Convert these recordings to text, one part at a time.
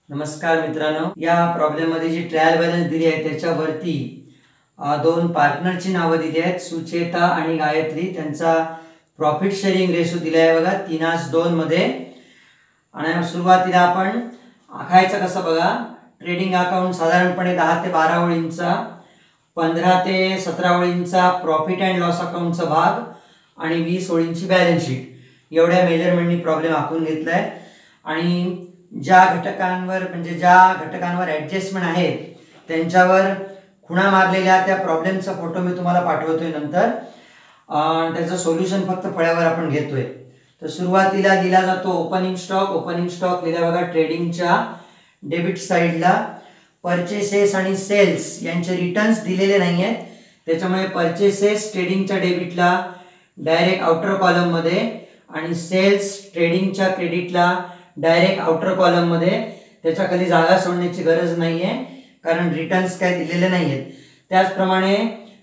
नमस्कार मित्रांनो, या प्रॉब्लेम मध्ये जी ट्रायल बॅलन्स दिली आहे त्याच्यावरती दोन पार्टनरची नावं दिली आहेत, सुचेता आणि गायत्री. त्यांचा प्रॉफिट शेअरिंग रेशो दिला आहे बघा 3:2 मध्ये. आणि सुरुवातीला आपण आखायचं कसं बघा. ट्रेडिंग अकाउंट साधारणपणे 10 ते 12 ओळींचा, 15 ते 17 ओळींचा प्रॉफिट अँड लॉस अकाउंटचा भाग आणि 20 ओळींची बॅलन्स शीट एवढ्या मेजरमेंटनी प्रॉब्लेम आखून घेतलाय. आणि ज्या घटकांवर ॲडजस्टमेंट आहे त्यांच्यावर खुणा मारलेल्या त्या प्रॉब्लेमचा फोटो मी तुम्हाला पाठवतोय नंतर. त्याचं सोल्युशन फक्त फळ्यावर आपण घेतोय. तर सुरुवातीला दिला जातो ओपनिंग स्टॉक लिहिला बघा. ट्रेडिंगच्या डेबिट साईडला परचेसेस आणि सेल्स यांचे रिटर्न्स दिलेले नाही आहेत, त्याच्यामुळे परचेसेस ट्रेडिंगच्या डेबिटला डायरेक्ट आउटर कॉलम मध्ये आणि सेल्स ट्रेडिंगच्या क्रेडिटला डायरेक्ट आउटर कॉलम मध्ये. त्याच्या खाली जागा सोडण्याची गरज नाहीये कारण रिटर्न्स काय दिलेले नाहीयेत. त्याचप्रमाणे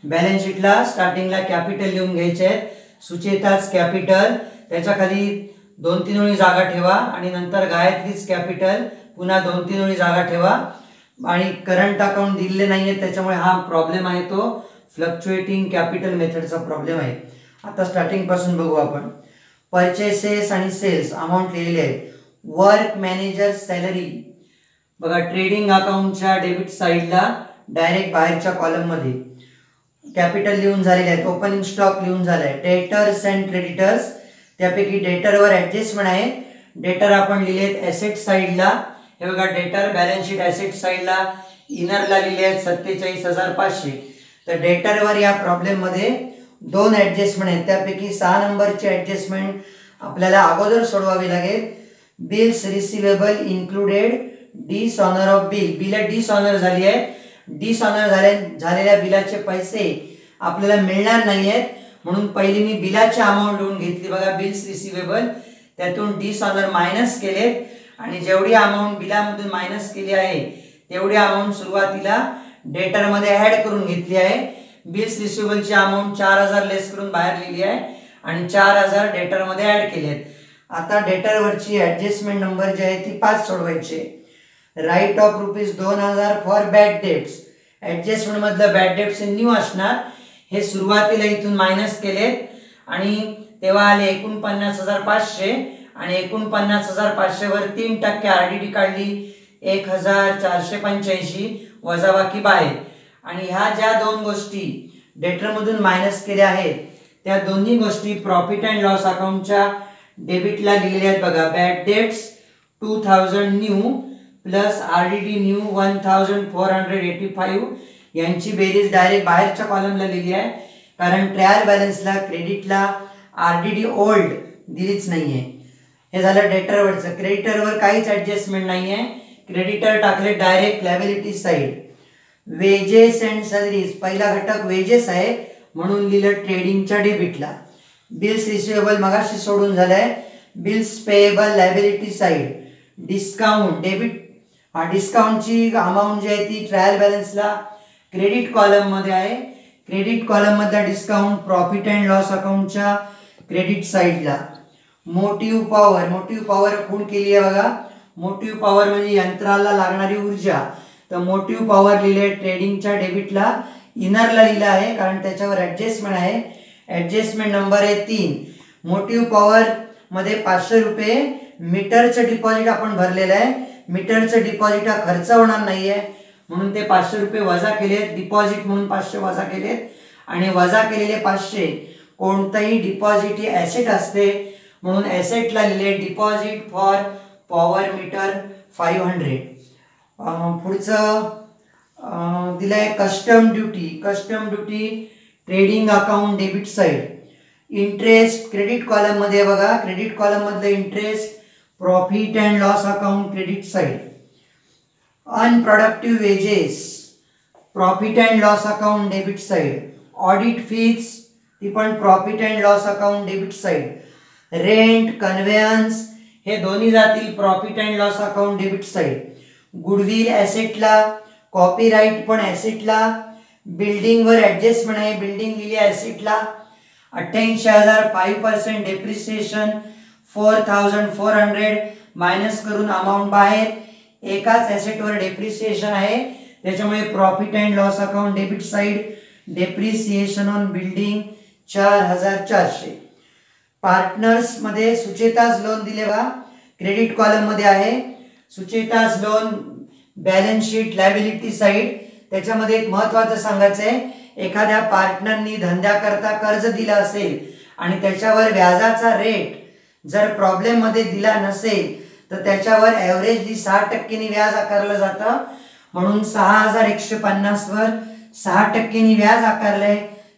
बॅलन्स शीटला स्टार्टिंगला कॅपिटल लिहून घ्यायचे आहेत. सुचेताच कॅपिटल, त्याच्या खाली 2-3 ओळी जागा ठेवा आणि नंतर गायत्रीच कॅपिटल, पुन्हा 2-3 ओळी जागा ठेवा. आणि करंट अकाउंट दिलेले नाहीये त्याच्यामुळे हा प्रॉब्लेम आहे तो फ्लक्च्युएटिंग कॅपिटल मेथडचा प्रॉब्लेम आहे. आता स्टार्टिंग पासून बघू आपण. परचेसेस आणि सेल्स अमाऊंट लिहिलेले आहेत. वर्क मॅनेजर सॅलरी बघा ट्रेडिंग अकाउंटच्या डेबिट साईडला डायरेक्ट बाहेरच्या कॉलम मध्ये कॅपिटल लिहून झालेले आहेत. ओपनिंग स्टॉक लिहून झालाय. डेटर्स अँड क्रेडिटर्स, त्यापैकी डेटरवर ॲडजस्टमेंट आहे. डेटर आपण लिहिलेत ॲसेट साईडला. हे बघा डेटर बॅलन्स शीट ॲसेट साईडला इनरला लिहिले आहेत 47,500. तर डेटरवर या प्रॉब्लेम मध्ये 2 ॲडजस्टमेंट आहेत, त्यापैकी 6 नंबरची ॲडजस्टमेंट आपल्याला अगोदर सोडवावी लागेल. Bills receivable included dishonour of bill. Bill dishonour झाली आहे. डिसऑनर झालेल्या बिलाचे पैसे आपल्याला मिळणार नाही आहेत, म्हणून पहिली मी बिलाची अमाऊंट लिहून घेतली बघा. बिल्स रिसिवेबल, त्यातून डिसऑनर मायनस केले आणि जेवढी अमाऊंट बिलामधून मायनस केली आहे तेवढी अमाऊंट सुरुवातीला डेटर मध्ये ऍड करून घेतली आहे. बिल्स रिसिवेबलची अमाऊंट 4,000 लेस करून बाहेर लिहिली आहे आणि 4,000 डेटर मध्ये ऍड केले आहेत. आता डेटरवरची ॲडजस्टमेंट नंबर जी आहे ती 5 सोडवायचे. Write off ₹2,000 for bad debts. Adjustment मधलं बॅड डेट्स न्यू असणार. हे सुरुवातीला इथून मायनस केलेत आणि तेव्हा आले 49,500 आणि 49,500 वर 3% आरडीडी काढली 1,485 वजाबाकी बाहेर. आणि ह्या ज्या 2 गोष्टी डेटर मधून मायनस केल्या आहेत त्या दोन्ही गोष्टी प्रॉफिट अँड लॉस अकाउंटच्या डेबिटला लिहिलेल्या आहेत बघा. Bad debts 2,000 new plus RDD new 1,485 यांची बेरीज डायरेक्ट बाहेरच्या कॉलमला लिहिली आहे कारण ट्रायल बॅलन्सला क्रेडिटला आरडीडी ओल्ड दिलीच नाहीये. हे झालं डेटरवरचं. क्रेडिटरवर काहीच ॲडजस्टमेंट नाहीये. क्रेडिटर टाकले direct liability side. Wedges and salaries, पहिला घटक वेजेस आहे म्हणून लिहिलं ट्रेडिंगच्या डेबिटला. बिल्स रिसिवेबल मगाशी सोडून झालंय. Bills payable liability side. Discount debit, डिस्काउंटची अमाऊंट जी आहे ती ट्रायल बॅलन्सला क्रेडिट कॉलम मध्ये आहे. क्रेडिट कॉलम मधला डिस्काउंट प्रॉफिट अँड लॉस अकाउंटच्या क्रेडिट साइडला. मोटिव्ह पॉवर खूण केली आहे बघा. मोटिव्ह पॉवर म्हणजे यंत्राला लागणारी ऊर्जा. तर मोटिव्ह पॉवर लिहिले ट्रेडिंगच्या डेबिटला इनरला लिहिलं आहे कारण त्याच्यावर ॲडजस्टमेंट आहे. ॲडजस्टमेंट नंबर आहे 3. मोटिव्ह पॉवर मध्ये ₹500 मीटरचं डिपॉझिट आपण भरलेलं आहे. मीटरचं डिपॉझिट हा खर्च होणार नाहीये म्हणून ते ₹500 वजा केलेत. डिपॉझिट म्हणून 500 वजा केलेत आणि वजा केलेले 500 कोणतंही डिपॉझिट ही ॲसेट असते म्हणून ॲसेटला लिहिले डिपॉझिट फॉर पॉवर मीटर 500. पुढचं दिलंय custom duty trading account debit side. Interest credit column मध्ये बघा. क्रेडिट कॉलम मधलं interest profit and loss account credit side. Unproductive wages profit and loss account debit side. Audit fees ती पण profit and loss account debit side. Rent conveyance हे दोन्ही जातील profit and loss account debit side. Goodwill ॲसेटला, copyright पण ॲसेटला. Building वर adjustment आहे. बिल्डिंग लिहिली ॲसेटला. 88,000 5% डेप्रिसिएशन 4,400 मायनस करून अमाऊंट बाहेर एकाच ॲसेटवर डेप्रिसिएशन आहे, त्याच्यामुळे profit and loss account debit side depreciation on building 4400. Partners मध्ये सुचेताज लोन दिले बघा, क्रेडिट कॉलम मध्ये आहे Sucheta's loan balance sheet liability side. त्याच्यामध्ये एक महत्त्वाचं सांगायचं आहे, एखाद्या पार्टनरनी धंद्याकरता कर्ज दिलं असेल आणि त्याच्यावर व्याजाचा रेट जर प्रॉब्लेम मध्ये दिला नसेल तर त्याच्यावर ॲव्हरेजली 6% व्याज आकारलं जातं. म्हणून 6150 वर 6% व्याज आकारलंय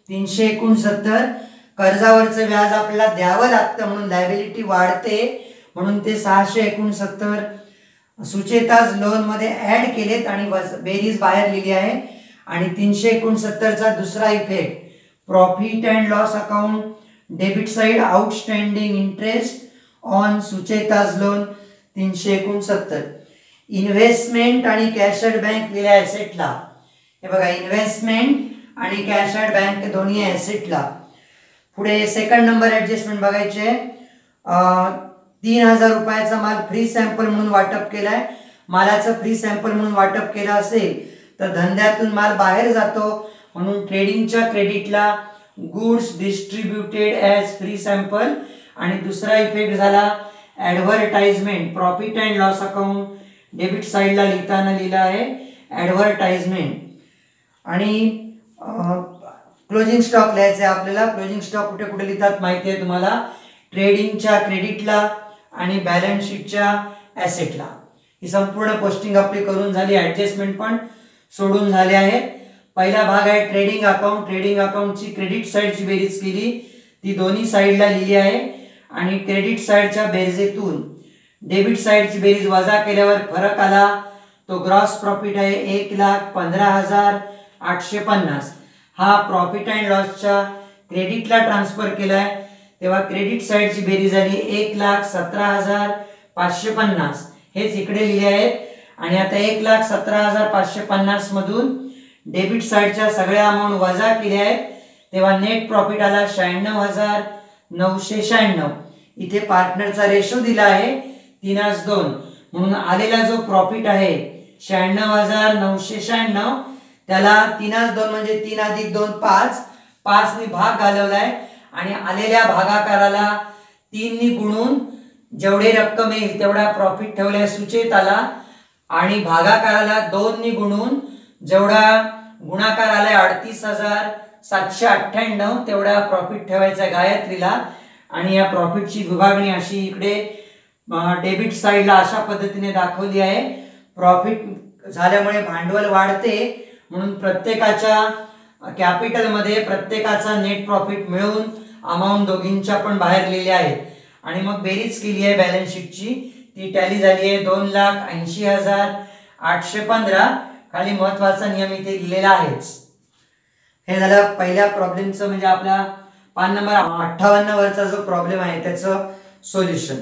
369. कर्जावरचं व्याज आपल्याला द्यावं लागतं म्हणून लायबिलिटी वाढते, म्हणून ते 669 सुचेताज लोन मध्ये ऍड केलेत आणि बेरीज बाहेर लिहिली आहे. आणि 369 चा दुसरा effect profit and loss account debit side outstanding interest on Sucheta's loan 369. Investment आणि कॅश ॲट बँक दिल्या ॲसेटला. हे बघा, इन्व्हेस्टमेंट आणि कॅश ॲट बँक दोन्ही ॲसेटला. पुढे सेकंड नंबर ऍडजस्टमेंट बघायचे. 3000 रुपयाचा माल फ्री सॅम्पल म्हणून वाटप केलाय. मालाचं फ्री सॅम्पल म्हणून वाटप केलं असेल तर धंद्यातून माल बाहेर जातो, म्हणून ट्रेडिंगच्या क्रेडिटला goods distributed as free sample. आणि दुसरा इफेक्ट झाला advertisement. Profit and loss account debit साइडला लिहिताना लिहिलं आहे ॲडव्हर्टाइजमेंट. आणि क्लोजिंग स्टॉक लिहायचं आहे आपल्याला. क्लोजिंग स्टॉक कुठे कुठे लिहितात माहिती आहे तुम्हाला, ट्रेडिंगच्या क्रेडिटला आणि बॅलन्स शीटच्या ॲसेटला. ही संपूर्ण पोस्टिंग आपली करून झाली, ॲडजस्टमेंट पण सोडून झाले आहेत. पहिला भाग आहे ट्रेडिंग अकाउंट. ट्रेडिंग अकाउंटची क्रेडिट साइडची बेरीज केली, ती दोन्ही साइडला लिहिली आहे. आणि क्रेडिट साइडच्या बेरजेतून डेबिट साइडची बेरीज वजा केल्यावर फरक आला, तो ग्रॉस प्रॉफिट आहे 1,15,850. हा प्रॉफिट अँड लॉसच्या क्रेडिटला ट्रान्सफर केलाय, तेव्हा क्रेडिट साइडची बेरीज झाली 1,17,550. हेच इकडे लिहिले आहेत. आणि आता 1,17,550 मधून डेबिट साइडच्या सगळ्या अमाऊंट वजा केल्या आहेत, तेव्हा नेट प्रॉफिट आला 96,996. इथे पार्टनरचा रेशो दिला आहे 3:2, म्हणून आलेला जो प्रॉफिट आहे 96,996, त्याला 3:2 म्हणजे 3 + 2 5, 5 नी भाग घालवलाय आणि आलेल्या भागाकाराला 3 नी गुणून जेवढे रक्कम येईल तेवढा प्रॉफिट ठेवलाय सुचेताला. आणि भागाकाराला 2 नी गुणून जेवढा गुणाकार आलाय 38,798 तेवढा प्रॉफिट ठेवायचा गायत्रीला. आणि या प्रॉफिटची विभागणी अशी इकडे डेबिट साइडला अशा पद्धतीने दाखवली आहे. प्रॉफिट झाल्यामुळे भांडवल वाढते, म्हणून प्रत्येकाच्या कॅपिटल मध्ये प्रत्येकाचा नेट प्रॉफिट मिळून अमाऊंट दोघींच्या पण बाहेर लिहिल्या आहेत. आणि मग बेरीज केली आहे बॅलन्स शीटची, ती टॅली झाली आहे 2,80,815. खाली महत्वाचा नियम इथे लिहिलेला आहेच. हे झालं पहिल्या प्रॉब्लेमचं, म्हणजे आपला पान नंबर 58 वरचा जो प्रॉब्लेम आहे त्याचं सोल्युशन.